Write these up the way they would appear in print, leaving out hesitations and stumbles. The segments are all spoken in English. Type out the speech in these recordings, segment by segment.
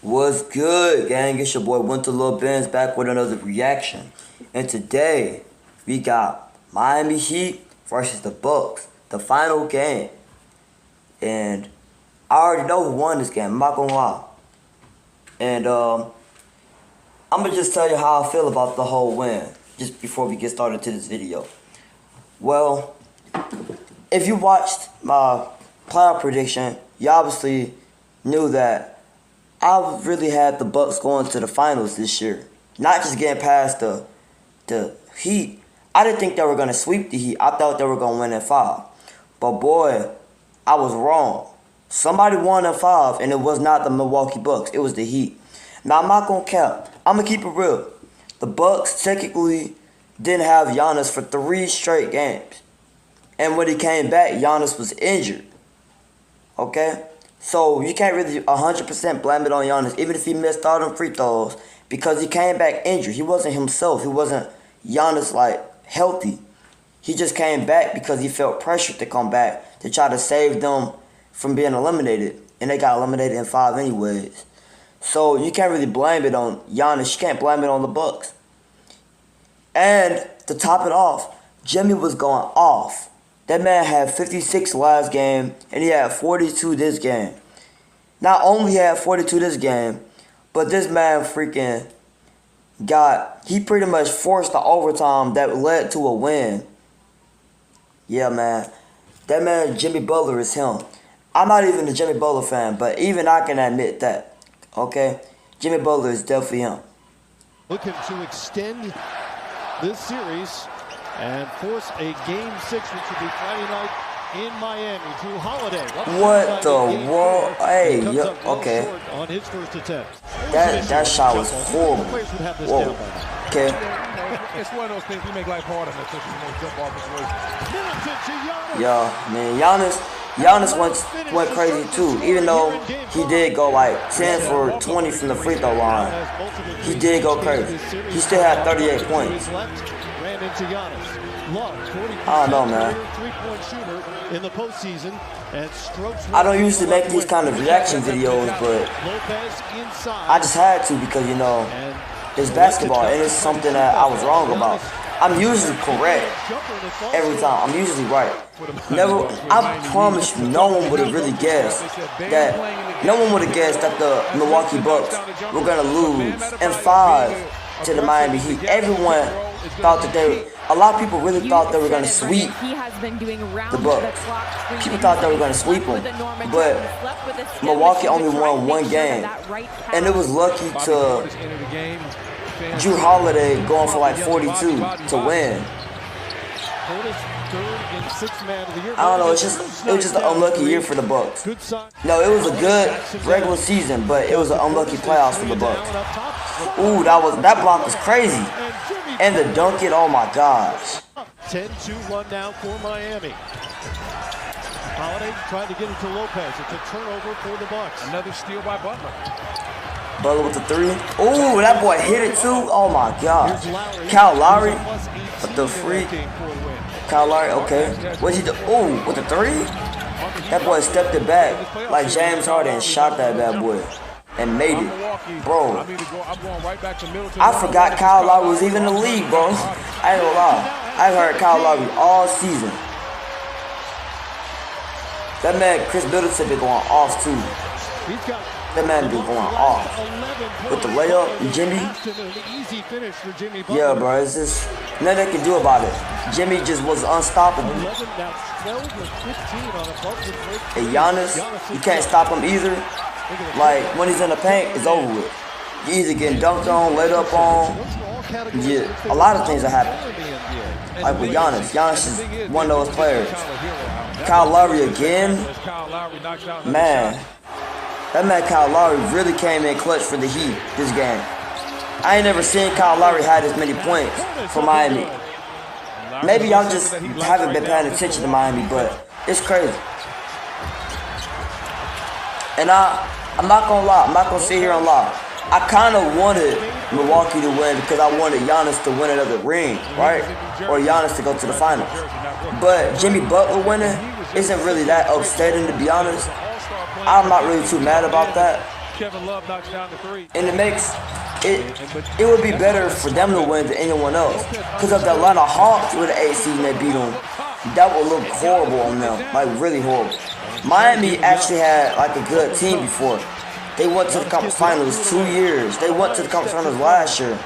What's good, gang? It's your boy Winter Lil Benz back with another reaction. And today we got Miami Heat versus the Bucks, the final game. And I already know who won this game. I'm not gonna lie. And I'm gonna just tell you how I feel about the whole win, just before we get started to this video. Well, if you watched my playoff prediction, you obviously knew that I really had the Bucks going to the finals this year. Not just getting past the Heat. I didn't think they were gonna sweep the Heat. I thought they were gonna win in 5. But boy, I was wrong. Somebody won in 5, and it was not the Milwaukee Bucks. It was the Heat. Now I'm not gonna cap. I'm gonna keep it real. The Bucks technically didn't have Giannis for 3 straight games. And when he came back, Giannis was injured. Okay? So you can't really 100% blame it on Giannis, even if he missed all them free throws, because he came back injured. He wasn't himself. He wasn't Giannis like healthy. He just came back because he felt pressured to come back to try to save them from being eliminated. And they got eliminated in 5 anyways. So you can't really blame it on Giannis. You can't blame it on the Bucks. And to top it off, Jimmy was going off. That man had 56 last game, and he had 42 this game. Not only had 42 this game, but this man freaking he pretty much forced the overtime that led to a win. Yeah, man. That man, Jimmy Butler, is him. I'm not even a Jimmy Butler fan, but even I can admit that. Okay? Jimmy Butler is definitely him. Looking to extend this series and force a Game 6, which will be Friday night in Miami. Jrue Holiday. What the world? Hey, yeah, okay. On his first attempt. That shot was horrible. Whoa. Okay. It's one of those things we make life harder than such a jump off situation. Yeah, man, Giannis went crazy too. Even though he did go like 10 for 20 from the free throw line, he did go crazy. He still had 38 points. I don't know, man. I don't usually make these kind of reaction videos, but I just had to because, you know, it's basketball and it's something that I was wrong about. I'm usually correct every time. I'm usually right. I promise you, no one would have really guessed that. No one would have guessed that the Milwaukee Bucks were gonna lose in 5 to the Miami Heat. Everyone thought that a lot of people really thought they were gonna sweep the Bucks. People thought they were gonna sweep them, but Milwaukee only won 1 game, and it was lucky to Jrue Holiday going for like 42 to win. I don't know, it was just an unlucky year for the Bucks. No, it was a good regular season, but it was an unlucky playoffs for the Bucks. Ooh, that block was crazy. And the dunk it, oh my gosh. 10-2 run now for Miami. Holiday trying to get it to Lopez. It's a turnover for the Bucks. Another steal by Butler. Butler with the 3. Ooh, that boy hit it too. Oh my gosh. Kyle Lowry with the freak. Kyle Lowry, okay. What'd he do? Ooh, with the 3? That boy stepped it back like James Harden and shot that bad boy and made it. Bro, I forgot Kyle Lowry was even in the league, bro. I ain't gonna lie. I heard Kyle Lowry all season. That man, Chris Middleton, been going off too. That man been going off. With the layup, Jimmy. Yeah, bro, it's just nothing they can do about it. Jimmy just was unstoppable. And Giannis, you can't stop him either. Like, when he's in the paint, it's over with. You either getting dunked on, laid up on. Yeah, a lot of things are happening. Like with Giannis. Giannis is one of those players. Kyle Lowry again. Man. That man Kyle Lowry really came in clutch for the Heat this game. I ain't never seen Kyle Lowry had as many points for Miami. Maybe y'all just haven't been paying attention to Miami, but it's crazy. And I'm not gonna lie, I'm not gonna sit here and lie. I kind of wanted Milwaukee to win because I wanted Giannis to win another ring, right? Or Giannis to go to the finals. But Jimmy Butler winning isn't really that upsetting, to be honest. I'm not really too mad about that. Kevin Love knocks down the three. And it would be better for them to win than anyone else. Because if the Atlanta Hawks were the 8th seed and they beat them, that would look horrible on them, like really horrible. Miami actually had like a good team before. They went to the conference finals 2 years. They went to the conference finals last year.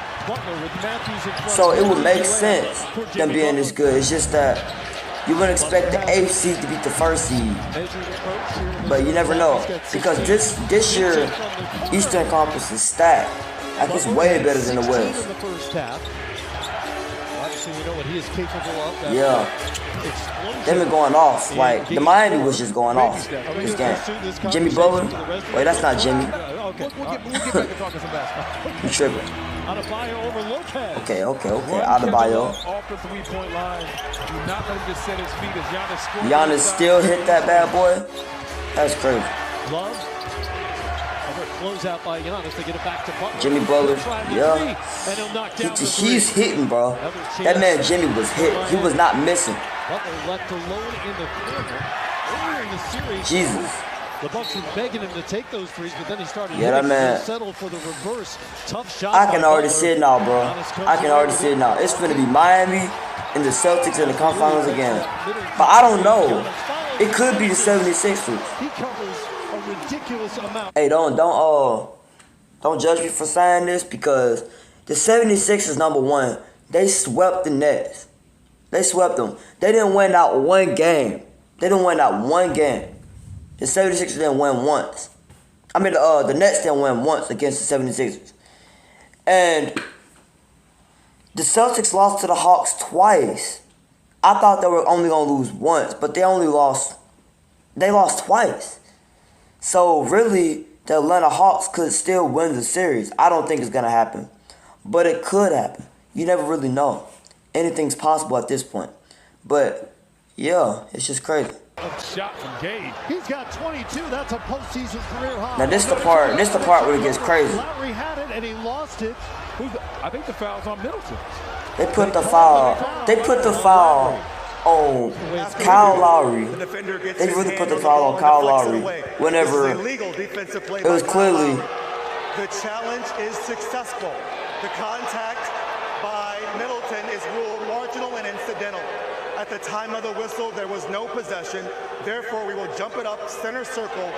So it would make sense them being this good. It's just that you wouldn't expect the 8th seed to beat the 1st seed. But you never know. Because this year, Eastern Conference is stacked. Like it's way better than the West. Yeah. They've been going off. Like, the Miami was just going off this game. Jimmy Butler? Wait, that's not Jimmy. You tripping. Okay. Adebayo. Giannis still hit that bad boy? That's crazy. Closeout by Giannis to get it back to Butler. Jimmy Butler, yeah. He's hitting, bro. That man Jimmy was hit. He was not missing. Butler left alone in the corner. Earlier in the series, Jesus. The Bucks were begging him to take those threes, but then he started that man settled for the reverse. Tough shot. I can already see it now, bro. I can already see it now. It's gonna be Miami and the Celtics in the conference finals again. But I don't know. It could be the 76ers. He covers a ridiculous amount. Hey, don't judge me for saying this because the 76ers #1, they swept the Nets. They swept them. They didn't win out one game. The 76ers didn't win once. I mean, the Nets didn't win once against the 76ers. And the Celtics lost to the Hawks twice. I thought they were only going to lose once, but they lost twice. So, really, the Atlanta Hawks could still win the series. I don't think it's going to happen. But it could happen. You never really know. Anything's possible at this point. But, yeah, it's just crazy. Shot from Gabe. He's got 22. That's a postseason career high. Now, this the part where it gets crazy. Lowry had it, and he lost it. I think the foul's on Middleton. They put the foul on Kyle Lowry. They really put the foul on Kyle Lowry whenever it was clearly. The challenge is successful. The contact by Middleton is ruled marginal and incidental. At the time of the whistle, there was no possession. Therefore, we will jump it up center circle.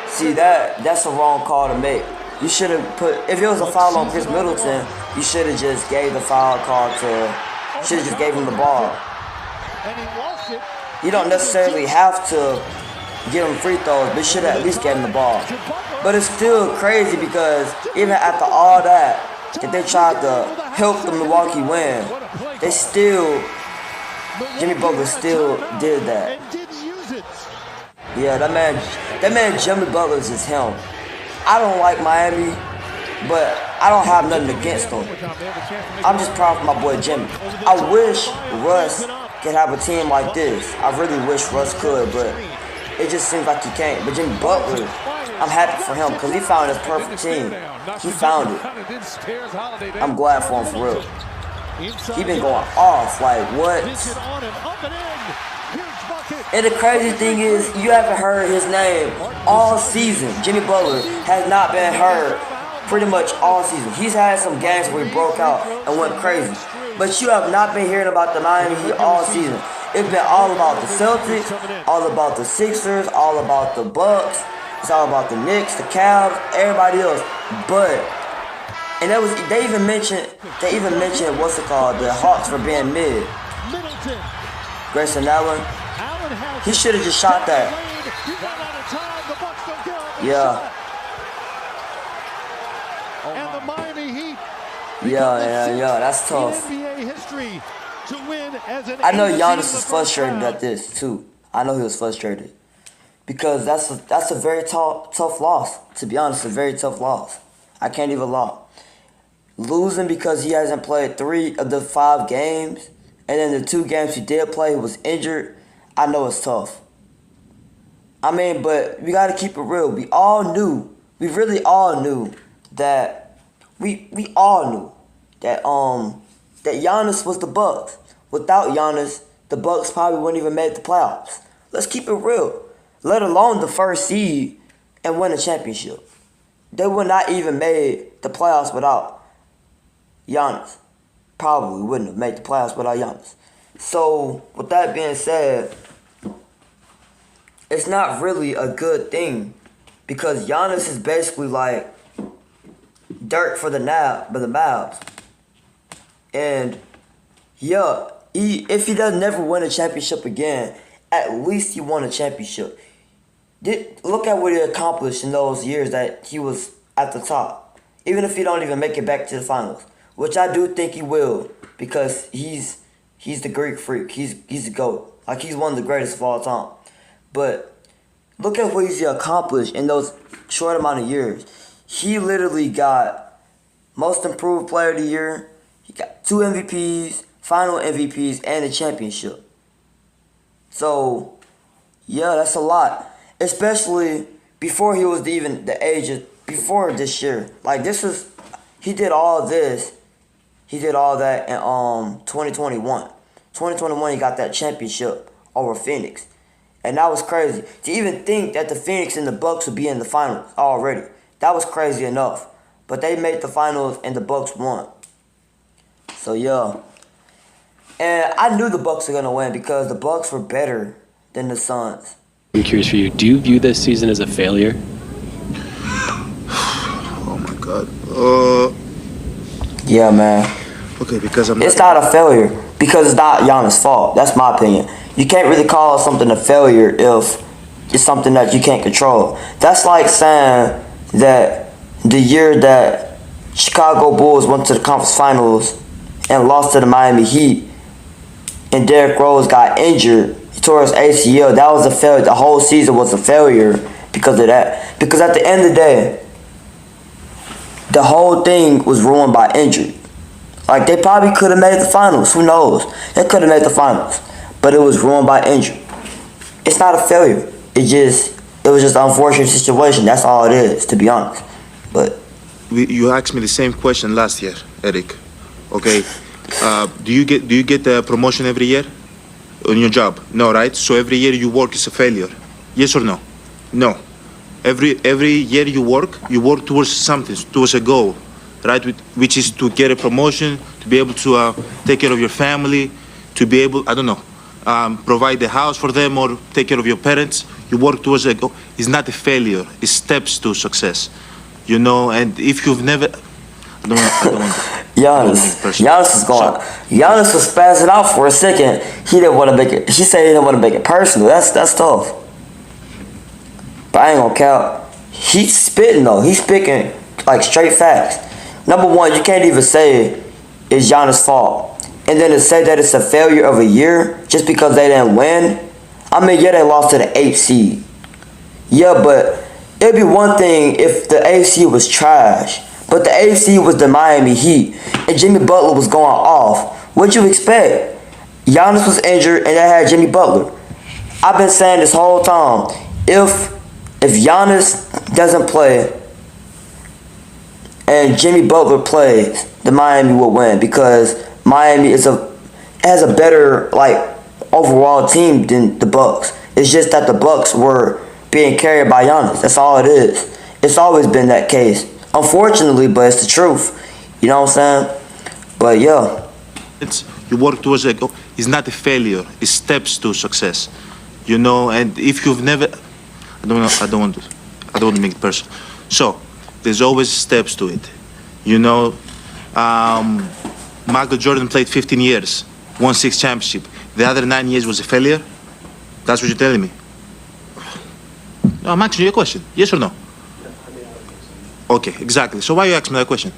See, that's a wrong call to make. You should have put, if it was a foul on Chris Middleton, you should have just gave the foul call should have just gave him the ball. You don't necessarily have to give him free throws, but you should have at least gave him the ball. But it's still crazy because even after all that, if they tried to help the Milwaukee win, Jimmy Butler still did that. Yeah, that man Jimmy Butler is just him. I don't like Miami, but I don't have nothing against him. I'm just proud of my boy Jimmy. I wish Russ could have a team like this. I really wish Russ could, but it just seems like he can't. But Jimmy Butler, I'm happy for him because he found his perfect team. He found it. I'm glad for him for real. He been going off, like what? And the crazy thing is, you haven't heard his name all season. Jimmy Butler has not been heard pretty much all season. He's had some games where he broke out and went crazy. But you have not been hearing about the Miami Heat all season. It's been all about the Celtics, all about the Sixers, all about the Bucks. It's all about the Knicks, the Cavs, everybody else. And they even mentioned what's it called, the Hawks for being mid. Grayson Allen, he should have just shot that. Yeah. And the Miami Heat. Yeah, that's tough. I know Giannis is frustrated at this too. I know he was frustrated because that's a very tough loss. To be honest, a very tough loss. I can't even lie. Losing because he hasn't played 3 of the 5 games, and then the 2 games he did play, he was injured. I know it's tough. I mean, but we got to keep it real. We really all knew that that Giannis was the Bucks. Without Giannis, the Bucks probably wouldn't even make the playoffs. Let's keep it real. Let alone the 1st seed and win a championship. they would not even made the playoffs without Giannis. Probably wouldn't have made the playoffs without Giannis. So, with that being said, it's not really a good thing because Giannis is basically like dirt for the Mavs. And yeah, if he does never win a championship again, at least he won a championship. Look at what he accomplished in those years that he was at the top. Even if he don't even make it back to the finals, which I do think he will, because he's the Greek freak. He's the GOAT. Like, he's one of the greatest of all time. But look at what he's accomplished in those short amount of years. He literally got Most Improved Player of the Year. He got 2 MVPs, Final MVPs, and a championship. So, yeah, that's a lot. Especially before he was even the age of, before this year. Like, he did all this. He did all that in 2021. 2021, he got that championship over Phoenix. And that was crazy. To even think that the Phoenix and the Bucks would be in the finals already. That was crazy enough. But they made the finals and the Bucks won. So, yeah. And I knew the Bucks were going to win because the Bucks were better than the Suns. I'm curious for you. Do you view this season as a failure? Oh my God. Yeah, man. Okay, because It's not a failure because it's not Giannis' fault. That's my opinion. You can't really call something a failure if it's something that you can't control. That's like saying that the year that Chicago Bulls went to the conference finals and lost to the Miami Heat and Derrick Rose got injured, he tore his ACL, that was a failure. The whole season was a failure because of that. Because at the end of the day, the whole thing was ruined by injury. Like, they probably could have made the finals. Who knows? They could have made the finals. But it was ruined by injury. It's not a failure. It was just an unfortunate situation. That's all it is, to be honest. But you asked me the same question last year, Eric. Okay. Do you get a promotion every year on your job? No, right? So every year you work is a failure. Yes or no? No. Every year you work towards something, towards a goal, right? Which is to get a promotion, to be able to take care of your family, to be able, I don't know, provide a house for them or take care of your parents. You work towards a goal. It's not a failure. It's steps to success. You know, and if you've never, I don't want Giannis is going. Giannis was spazzing out for a second. He didn't want to make it. He said he didn't want to make it personal. That's tough. But I ain't gonna count. He's spitting though. He's speaking like straight facts. Number one, you can't even say it's Giannis' fault, and then to say that it's a failure of a year just because they didn't win. I mean, yeah, they lost to the 8th seed. Yeah, but it'd be one thing if the AFC was trash, but the AFC was the Miami Heat, and Jimmy Butler was going off. What'd you expect? Giannis was injured, and they had Jimmy Butler. I've been saying this whole time, if Giannis doesn't play and Jimmy Butler plays, the Miami will win because Miami has a better overall team than the Bucks. It's just that the Bucks were being carried by Giannis. That's all it is. It's always been that case. Unfortunately, but it's the truth. You know what I'm saying? But yeah. You work towards a goal. It's not a failure. It's steps to success. You know, and if you've never, I don't want to make it personal. So there's always steps to it. You know, Michael Jordan played 15 years, won 6 championships. The other 9 years was a failure. That's what you're telling me. No, I'm asking you a question. Yes or no? Okay, exactly. So why you asking me that question?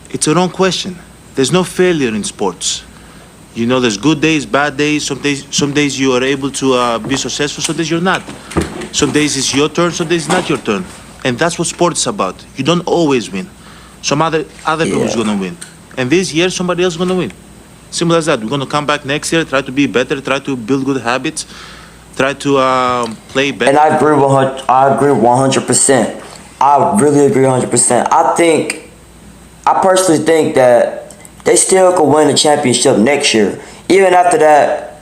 It's a wrong question. There's no failure in sports. You know, there's good days, bad days. Some days you are able to be successful. Some days you're not. Some days it's your turn. Some days it's not your turn. And that's what sports is about. You don't always win. Some other people's gonna win. And this year somebody else is gonna win. Simple as that. We're gonna come back next year, try to be better, try to build good habits, try to play better. And I agree 100%. I really agree 100%. I personally think that they still could win the championship next year. Even after that,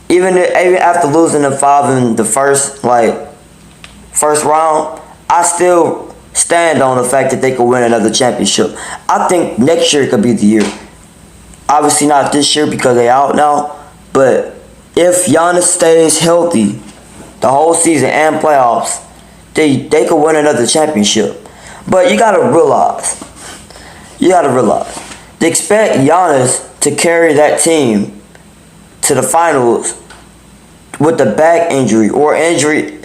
even after losing the 5 in the first round, I still stand on the fact that they could win another championship. I think next year could be the year. Obviously not this year because they out now, but if Giannis stays healthy the whole season and playoffs, they could win another championship. But you gotta realize, they expect Giannis to carry that team to the finals with the back injury or injury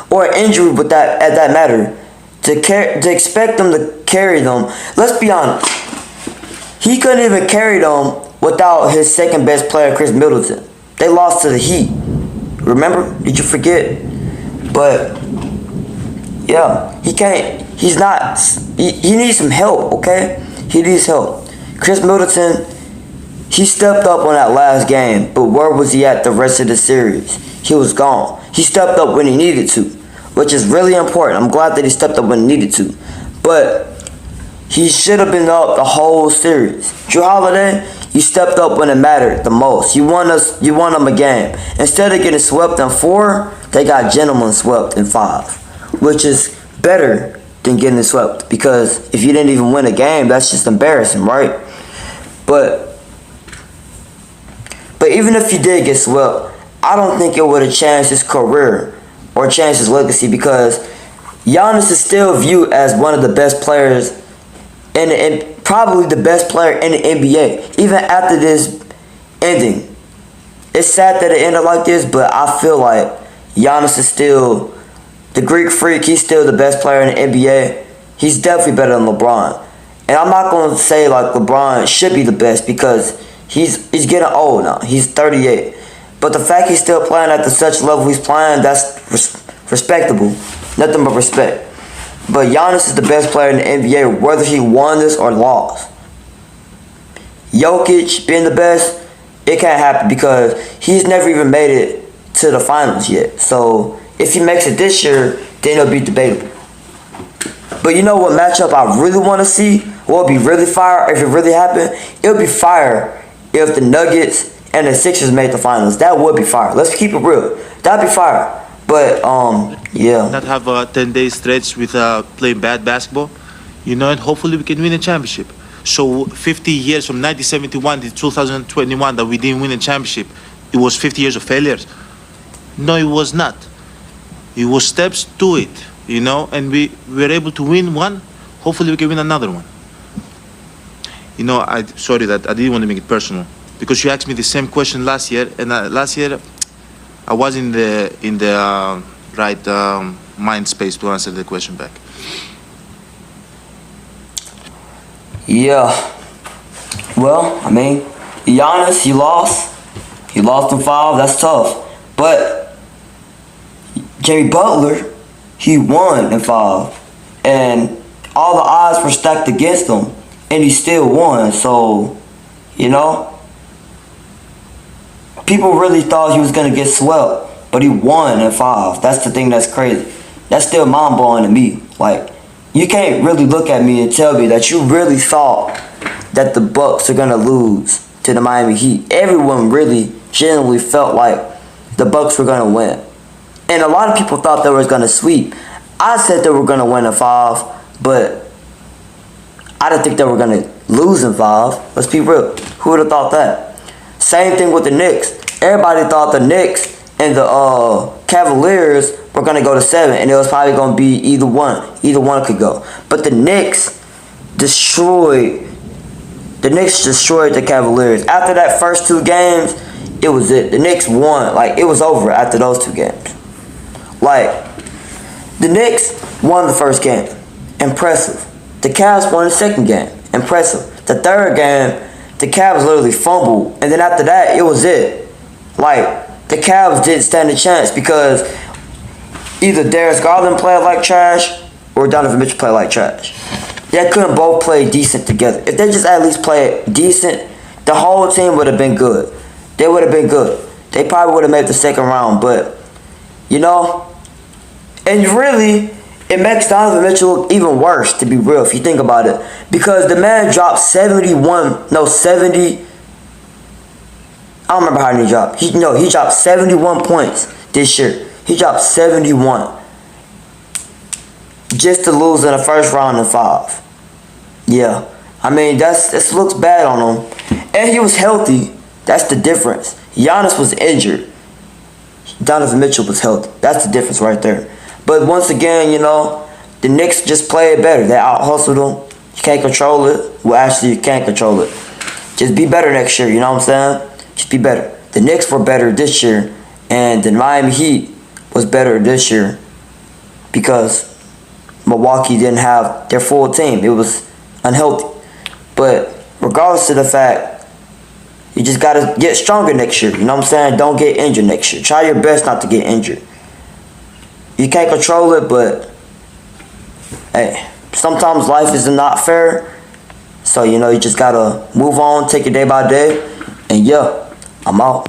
with that at that matter. To expect them to carry them, let's be honest, he couldn't even carry them without his second best player, Chris Middleton. They lost to the Heat. Remember? Did you forget? But yeah, he can't. He's not. He needs some help. Okay, he needs help. Chris Middleton, he stepped up on that last game, but where was he at the rest of the series? He was gone. He stepped up when he needed to, which is really important. I'm glad that he stepped up when he needed to, but he should have been up the whole series. Jrue Holiday, you stepped up when it mattered the most. You won them a game. Instead of getting swept in 4, they got gentlemen swept in 5, which is better than getting swept, because if you didn't even win a game, that's just embarrassing, right? But even if you did get swept, I don't think it would have changed his career or changed his legacy, because Giannis is still viewed as one of the best players and probably the best player in the NBA, even after this ending. It's sad that it ended like this, but I feel like Giannis is still the Greek freak. He's still the best player in the NBA. He's definitely better than LeBron. And I'm not going to say like LeBron should be the best, because he's getting old now. He's 38. But the fact he's still playing at such level he's playing, that's respectable. Nothing but respect. But Giannis is the best player in the NBA, whether he won this or lost. Jokic being the best, it can't happen because he's never even made it to the finals yet. So if he makes it this year, then it'll be debatable. But you know what matchup I really want to see? What would be really fire if it really happened? It would be fire if the Nuggets and the Sixers made the finals. That would be fire. Let's keep it real. That'd be fire. But yeah. Not have a 10-day stretch with playing bad basketball, you know, and hopefully we can win a championship. So 50 years from 1971 to 2021 that we didn't win a championship, it was 50 years of failures? No, it was not. It was steps to it, you know, and we were able to win one. Hopefully we can win another one. You know, sorry that I didn't want to make it personal, because you asked me the same question last year, and last year I was in the right mind space to answer the question back. Yeah. Well, I mean, Giannis, he lost. He lost in 5. That's tough. But Jimmy Butler, he won in 5. And all the odds were stacked against him, and he still won. So, you know, people really thought he was going to get swept, but he won in 5. That's the thing that's crazy. That's still mind-blowing to me. Like, you can't really look at me and tell me that you really thought that the Bucks are going to lose to the Miami Heat. Everyone really genuinely felt like the Bucks were going to win. And a lot of people thought they were going to sweep. I said they were going to win in 5, but I didn't think they were going to lose in 5. Let's be real. Who would have thought that? Same thing with the Knicks. Everybody thought the Knicks and the Cavaliers were going to go to 7, and it was probably going to be either one. Either one could go. But the Knicks destroyed the Cavaliers. After that first 2 games, it was it. The Knicks won. Like, it was over after those 2 games. Like, the Knicks won the first game. Impressive. The Cavs won the second game. Impressive. The third game, the Cavs literally fumbled. And then after that, it was it. Like, the Cavs didn't stand a chance because either Darius Garland played like trash or Donovan Mitchell played like trash. They couldn't both play decent together. If they just at least played decent, the whole team would have been good. They would have been good. They probably would have made the second round, but, you know, and really, it makes Donovan Mitchell look even worse, to be real, if you think about it. Because the man dropped 70, I don't remember how many he dropped. He dropped 71 points this year. He dropped 71. just to lose in the first round in 5. Yeah, I mean this looks bad on him, and he was healthy. That's the difference. Giannis was injured. Donovan Mitchell was healthy. That's the difference right there. But once again, you know, the Knicks just played better. They out-hustled them. You can't control it. Well, actually, you can't control it. Just be better next year, you know what I'm saying? Just be better. The Knicks were better this year, and the Miami Heat was better this year because Milwaukee didn't have their full team. It was unhealthy. But regardless of the fact, you just got to get stronger next year. You know what I'm saying? Don't get injured next year. Try your best not to get injured. You can't control it, but hey, sometimes life is not fair. So, you know, you just got to move on, take it day by day. And yeah, I'm out.